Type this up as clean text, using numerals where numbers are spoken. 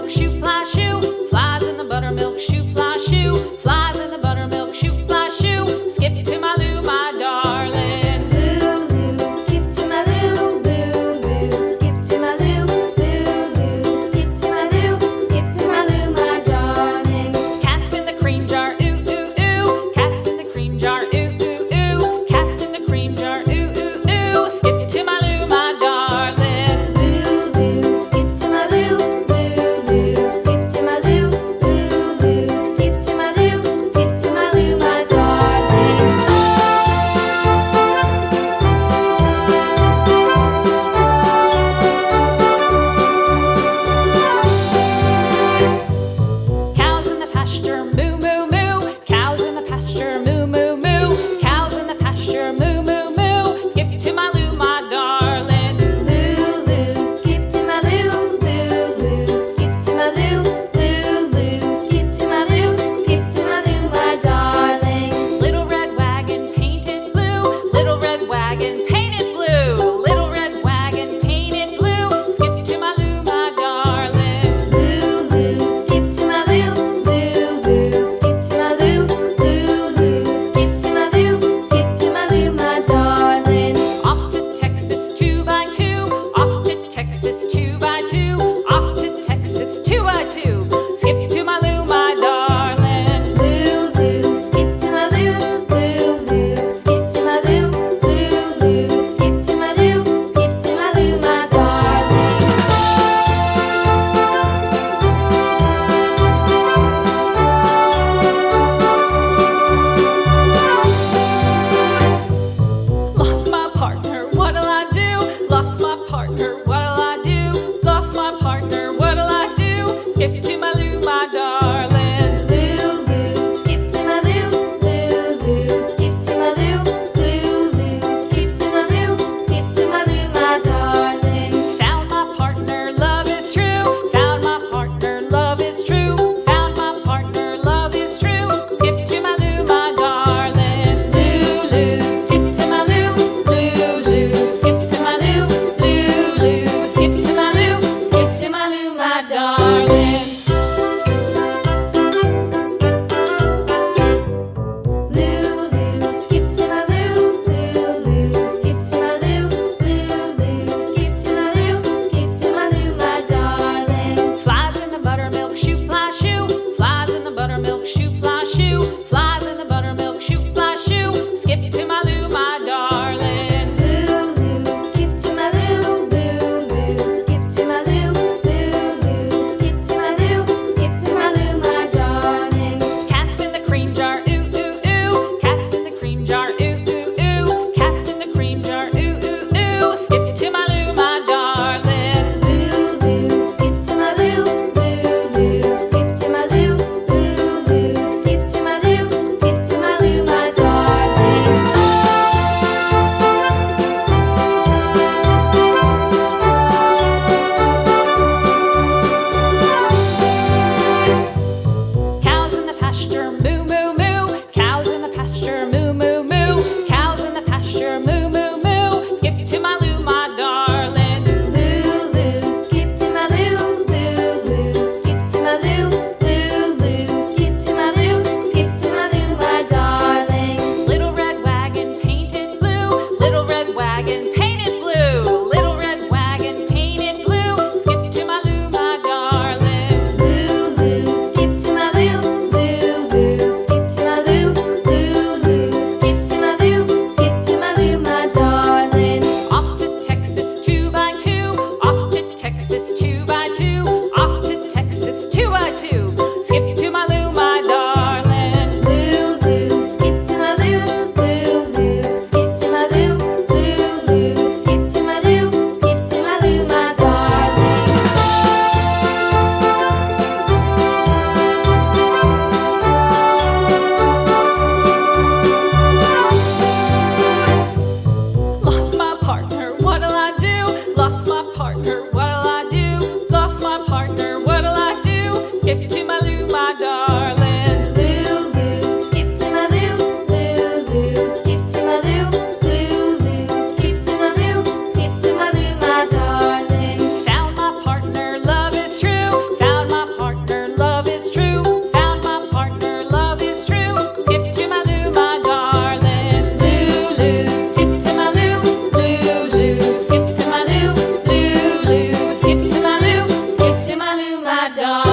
buttermilk shoe fly shoe. Flies in the buttermilk shoe fly shoe. Flies in the buttermilk shoe fly shoe. Skip to my Lou, my darling. Lou, skip to my Lou, Lou, skip to my Lou, Lou, skip to my Lou, skip to my Lou, my darling. Cats in the cream jar, ooh, ooh, ooh. Cats in the cream jar, ooh, ooh, ooh. Cats in the cream jar, ooh, ooh, ooh. Skip to my Lou, my darling. Lou, skip to my Lou, Lou, skip to my Lou, Lou, skip to my Lou, skip to my Lou, my darling. Cows in the pasture, moo, moo, moo. Cows in the pasture, moo, moo, moo. Cows in the pasture, moo, moo, moo. Skip to my Lou, my darling. Lou, skip to my Lou, Lou, skip to my Lou, Lou, skip to my Lou, skip to my Lou, my darling. Little red wagon painted blue. Little red wagon painted blue. Little red wagon painted blue. Skip to my Lou, my darling. Lou, skip to my Lou, Lou, skip to my Lou, Lou, skip to my Lou, skip to my Lou, my darling. Off to Texas 2x2. Off to Texas 2x2. Off to Texas 2x2. Skip to my Lou, my darling. Lou, skip to my Lou, Lou, skip to my Lou, Lou, skip to my Lou, skip to my Lou, my darling. Lost my partner, what'll I do? Lost my partner, what'll I do? Lost my partner, what'll I do? Skip to my Lou, my darling. Lou, skip to my Lou, Lou, skip to my Lou, Lou, skip to my Lou, skip to my Lou, my darling. Found my partner, love is true. Found my partner, love is true. Found my partner, love is true. Skip to my Lou, my darling. Lou, skip to my Lou, Lou, skip to my Lou, Lou, skip to my Lou, skip to my Lou, my darling. Lou, skip to my Lou, Lou, skip to my Lou, Lou, skip to my Lou, skip to my Lou, my darling. Flies in the buttermilk shoe fly shoe. Flies in the buttermilk shoe fly shoe. Flies in the buttermilk shoe fly shoe. Skip to my Lou, my darling. Lou, skip to my Lou, Lou, skip to my Lou, Lou, skip to my Lou, my darling.